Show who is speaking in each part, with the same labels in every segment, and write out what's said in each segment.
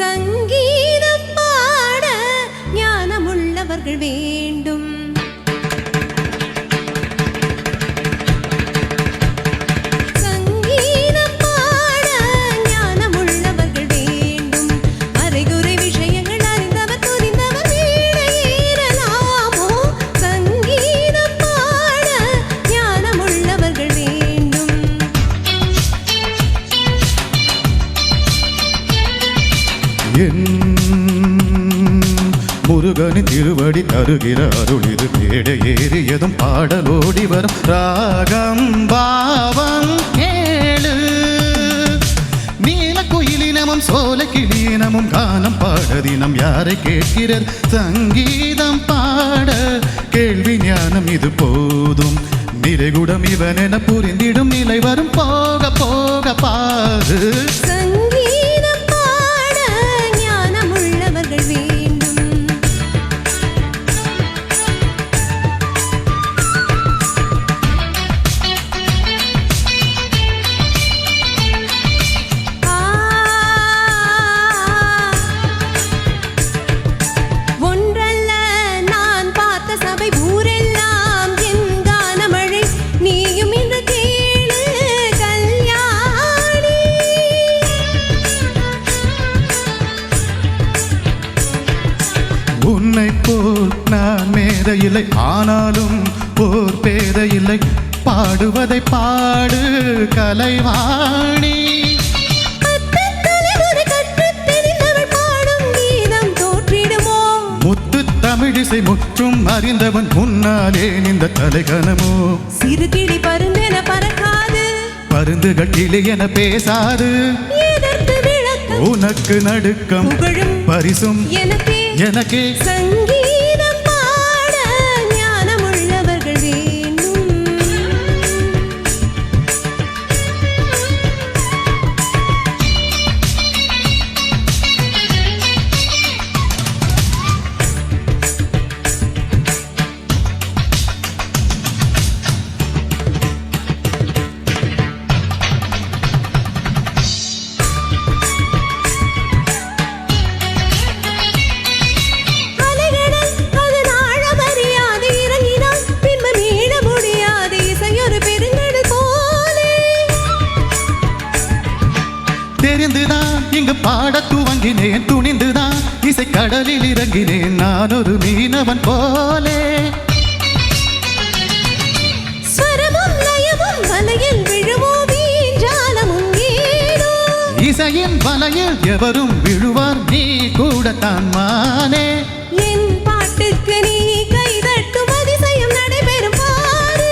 Speaker 1: சங்கீதம் பாட ஞானமுள்ளவர்கள் வேண்டும். சங்கீதம் பாட ஞானமுள்ளவர்கள் வேண்டும். அரைகுறை விஷயங்கள் அறிந்தவர் புரிந்தவர் வீணை ஏறலாமோ. சங்கீதம் பாட ஞானமுள்ளவர்கள் வேண்டும்.
Speaker 2: முருகனின் திருவடி தருகிற அருள் இது. மேடை ஏறியதும் பாடலோடி வரும் ராகம் பாவம் கேளு. நீல குயிலினமும் சோல கிளியினமும் கானம் பாட தினம் யாரை கேட்கிறது? சங்கீதம் பாட கேள்வி ஞானம் இது போதும். நிறைகுடம் இவன் என புரிந்திடும் நிலை வரும் போக போக பாரு.
Speaker 1: சங்கீதம் பாட ஞானமுள்ளவர்கள் வேண்டும். ஒன்றல்ல நான் பார்த்த சபை ஊரெல்லாம் என் கானமழை. நீயும் இன்று கேளு கல்யாணி.
Speaker 2: உன்னை போல் நான் மேதையில்லை, ஆனாலும் போர் பேதையில்லை. பாடுவதை பாடு கலைவாணி.
Speaker 1: பத்துத் தலைமுறை கற்றுத் தெரிந்தவள் பாடும் கீதம் தோற்றிடுமோ.
Speaker 2: முத்து தமிழிசை முற்றும் அறிந்தவன் முன்னாலே இந்த தலைகணமோ.
Speaker 1: சிறு கிளி பருந்தென பறக்காது,
Speaker 2: பருந்துகள் கிளி என பேசாது.
Speaker 1: எதற்கு விளக்கம்
Speaker 2: உனக்கு நடுக்கம்
Speaker 1: புகழும்
Speaker 2: பரிசும்
Speaker 1: எனக்கே.
Speaker 2: எனக்கே.
Speaker 1: சங்கீதம் பாட ஞானமுள்ளவர்கள் வேண்டும். அலைகடல் அதன் ஆழமறியாது இறங்கினால் பின்பு மீள முடியாது. இசையொரு பெருங்கடல் போலே.
Speaker 2: தெரிந்துதான் இங்கு பாட துவங்கினேன், துணிந்துதான் இசை கடலில் இறங்கினேன். நான் ஒரு மீனவன் போலே.
Speaker 1: ஸ்வரமும் லயமும் வலையில் விழுமோ. வீஞ்சாலமும் ஏனோ.
Speaker 2: இசையின் வலையில் எவரும் விழுவார், நீ கூடத்தான் மானே.
Speaker 1: என் பாட்டுக்கு நீ கைதட்டும் அதிசயம் நடைபெறும் பாரு.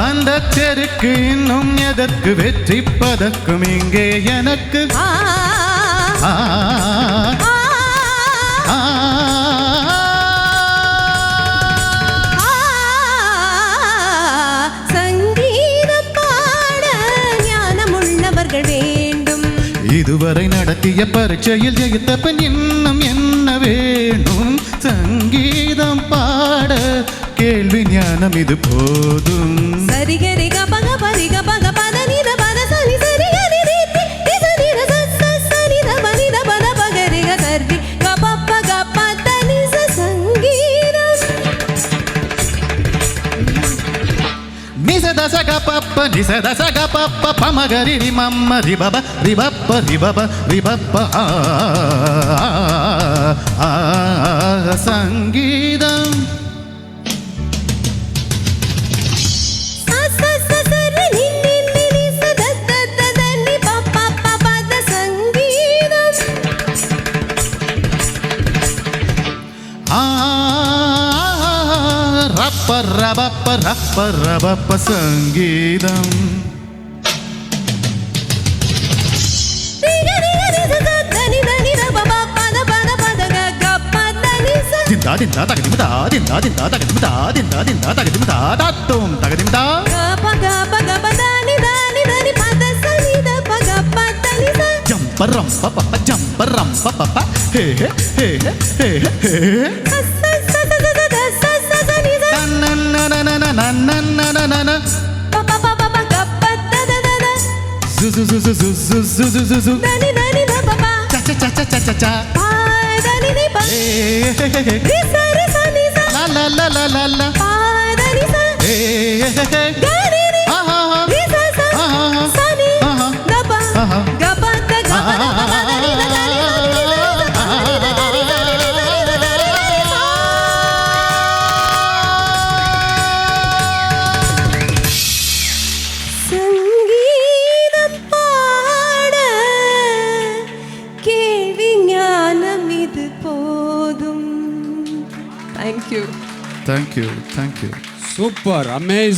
Speaker 2: அந்த செருக்கு இன்னும் எதற்கு? வெற்றி பதக்கும் இங்கே எனக்கு.
Speaker 1: ஆ,
Speaker 2: ஆ,
Speaker 1: ஆ,
Speaker 2: ஆ.
Speaker 1: ஆ. சங்கீதம் பாட ஞானமுள்ளவர்கள் வேண்டும்.
Speaker 2: இதுவரை நடத்திய பரீட்சையில் ஜெயித்த பெண் இன்னும் என்ன வேணும்? சங்கீதம் பாட கேள்வி ஞானம் இது போதும்.
Speaker 1: சரிகரி கபக பரிக பக பத நித பத சனி சரி ஹரி ரீதி நிசரி ரச சனி த பனி த பத பகரி க சரி கபப்ப கப்ப தனி ச சங்கீதம்.
Speaker 2: நிசதசக பப்ப நிசதசக பப்ப பமகரி ரிமம்ம ரிபப ரிபப்ப ரிபப ரிபப்ப ஆ, ஆ, ஆ, சங்கீதம்.
Speaker 1: ச ச ச சரி நி நி நி நி ச த த த த நி ப ப ப ப த சங்கீதம்.
Speaker 2: ஆ, ரப்ப ரபப்ப ரப்ப ரபப்ப சங்கீதம்.
Speaker 1: ரிக ரிக ரி ச த த நி த நி த ப ப ப த ப த ப த க க ப த நி ச.
Speaker 2: திந்தா திந்தா தகதிமிதா திந்தா திந்தா தகதிமிதா திந்தா திந்தா தகதிமிதா தாத்தும் தகதிமிதா.
Speaker 1: க ப க ப க ப த நி த நி த நி ப த ச நி த ப க ப த நி ச.
Speaker 2: ஜம்பரம் பப்ப ஜம்பரம் பப்ப ஹே ஹே ஹே ஹே ஹே.
Speaker 1: ச ச ச த த த த ச ச ச நி த
Speaker 2: நன்னன்னனனனனனனனன.
Speaker 1: ப ப ப ப ப க ப த த த த.
Speaker 2: Zu zu zu zu zu zu zu zu zu zu.
Speaker 1: த நி த நி த ப ப.
Speaker 2: Cha cha cha சச்சச்சச்சச்சா.
Speaker 1: பாதனி நீ பா
Speaker 2: ஏ ஹே ஹே ஹே.
Speaker 1: ரிசா ரிசா நிசா
Speaker 2: லா லா லா லா லா லா.
Speaker 1: பாதனி சா
Speaker 2: ஏ ஹே ஹே ஹே.
Speaker 1: கரி நீ
Speaker 2: ஆஹா ஆஹா.
Speaker 1: ரிசா சா
Speaker 2: ஆஹா.
Speaker 1: சனி
Speaker 2: ஆஹா.
Speaker 1: தபா
Speaker 2: ஆஹா.
Speaker 1: கபா த கபா பதனி த கரி சங்கீதம் பாட கேள்வி ஞானம் இது போதும். Thank you.
Speaker 2: Thank you, thank you.
Speaker 3: Super, amazing.